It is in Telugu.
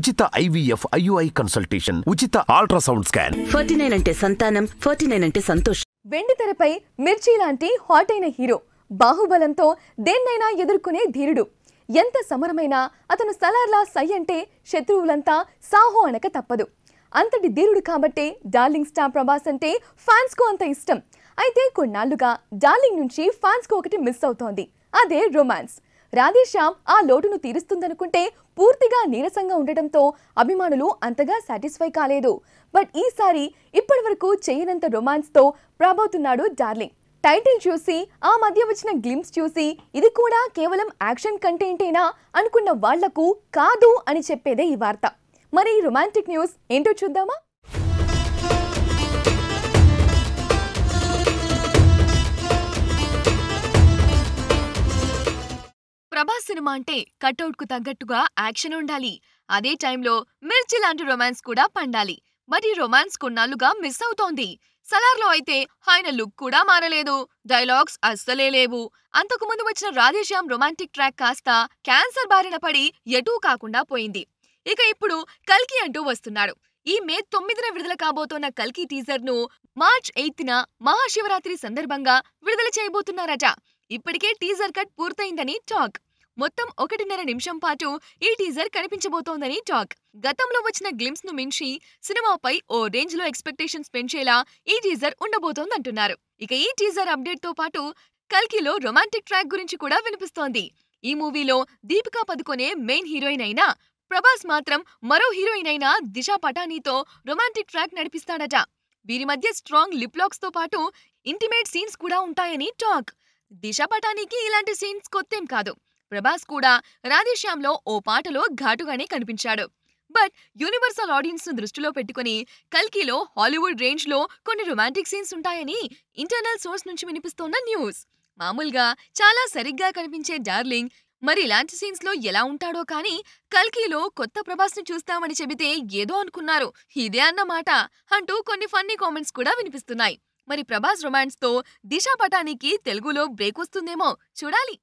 ఉచిత IVF IUI కన్సల్టేషన్, ఉచిత అల్ట్రాసౌండ్ స్కాన్. 49 అంటే సంతానం, 49 అంటే సంతోషం. వెండి తెరపై మిర్చి లాంటి హాట్ అయిన హీరో, బాహుబలంతో దేన్నైనా ఎదుర్కొనే ధీరుడు. ఎంత సమరమైనా అతను సలార్లా సై అంటే శత్రువులంతా సాహో అనక తప్పదు. అంతటి ధీరుడు కాబట్టే డార్లింగ్ స్టార్ ప్రభాస్ అంటే ఫ్యాన్స్ కు అంత ఇష్టం. అయితే కొన్నాళ్లుగా డార్లింగ్ నుంచి ఫ్యాన్స్ కు ఒకటి మిస్ అవుతోంది, అదే రొమాన్స్. రాధేశ్యామ్ ఆ లోటును తీరుస్తుందనుకుంటే పూర్తిగా నీరసంగా ఉండటంతో అభిమానులు అంతగా సాటిస్ఫై కాలేదు. బట్ ఈసారి ఇప్పటివరకు చేయనంత రొమాన్స్ తో రాబోతున్నాడు డార్లింగ్. టైటిల్ చూసి, ఆ మధ్య వచ్చిన గ్లింప్స్ చూసి ఇది కూడా కేవలం యాక్షన్ కంటెంటేనా అనుకున్న వాళ్లకు కాదు అని చెప్పేదే ఈ వార్త. మరి రొమాంటిక్ న్యూస్ ఏంటో చూద్దామా? ప్రభాస్ సినిమా అంటే కట్అవుట్ కు తగ్గట్టుగా యాక్షన్ ఉండాలి. అదే టైంలో మిర్చి లాంటి రొమాన్స్ కూడా పండాలి. మరి రొమాన్స్ కొన్నాళ్లుగా మిస్ అవుతోంది. సలార్లో అయితే ఆయన లుక్ కూడా మారలేదు, డైలాగ్స్ అస్సలే లేవు. అంతకు ముందు వచ్చిన రాధేశ్యామ్ రొమాంటిక్ ట్రాక్ కాస్త క్యాన్సర్ బారిన పడి ఎటూ కాకుండా పోయింది. ఇక ఇప్పుడు కల్కి అంటూ వస్తున్నాడు. ఈ మే 9న విడుదల కాబోతోన్న కల్కి టీజర్ ను మార్చ్ 8న మహాశివరాత్రి సందర్భంగా విడుదల చేయబోతున్నారట. ఇప్పటికే టీజర్ కట్ పూర్తయిందని టాక్. మొత్తం 1.5 నిమిషం పాటు ఈ టీజర్ కనిపించబోతోందని టాక్. గతంలో వచ్చిన గ్లిమ్స్ ను మించి సినిమాపై ఓ రేంజ్ లో ఎక్స్పెక్టేషన్స్ పెంచేలా ఈ టీజర్ ఉండబోతోందంటున్నారు. ఇక ఈ టీజర్ అప్డేట్ తో పాటు కల్కిలో రొమాంటిక్ ట్రాక్ గురించి కూడా వినిపిస్తోంది. ఈ మూవీలో దీపికా పదుకొనే మెయిన్ హీరోయిన్ అయినా ప్రభాస్ మాత్రం మరో హీరోయిన్ అయిన దిశా పటానీతో రొమాంటిక్ ట్రాక్ నడిపిస్తాడట. వీరి మధ్య స్ట్రాంగ్ లిప్ లాక్స్ తో పాటు ఇంటిమేట్ సీన్స్ కూడా ఉంటాయని టాక్. దిశా పటానీకి ఇలాంటి సీన్స్ కొత్తేం కాదు. ప్రభాస్ కూడా రాధేశ్యామ్లో ఓ పాటలో ఘాటుగానే కనిపించాడు. బట్ యూనివర్సల్ ఆడియన్స్ ను దృష్టిలో పెట్టుకుని కల్కిలో హాలీవుడ్ రేంజ్ లో కొన్ని రొమాంటిక్ సీన్స్ ఉంటాయని ఇంటర్నల్ సోర్స్ నుంచి వినిపిస్తోన్న న్యూస్. మామూలుగా చాలా సరిగ్గా కనిపించే డార్లింగ్ మరి ఇలాంటి సీన్స్ లో ఎలా ఉంటాడో కానీ కల్కిలో కొత్త ప్రభాస్ ను చూస్తామని చెబితే ఏదో అనుకున్నారు, ఇదే అన్నమాట అంటూ కొన్ని ఫన్నీ కామెంట్స్ కూడా వినిపిస్తున్నాయి. మరి ప్రభాస్ రొమాన్స్ తో దిశా పటానీకి తెలుగులో బ్రేక్ వస్తుందేమో చూడాలి.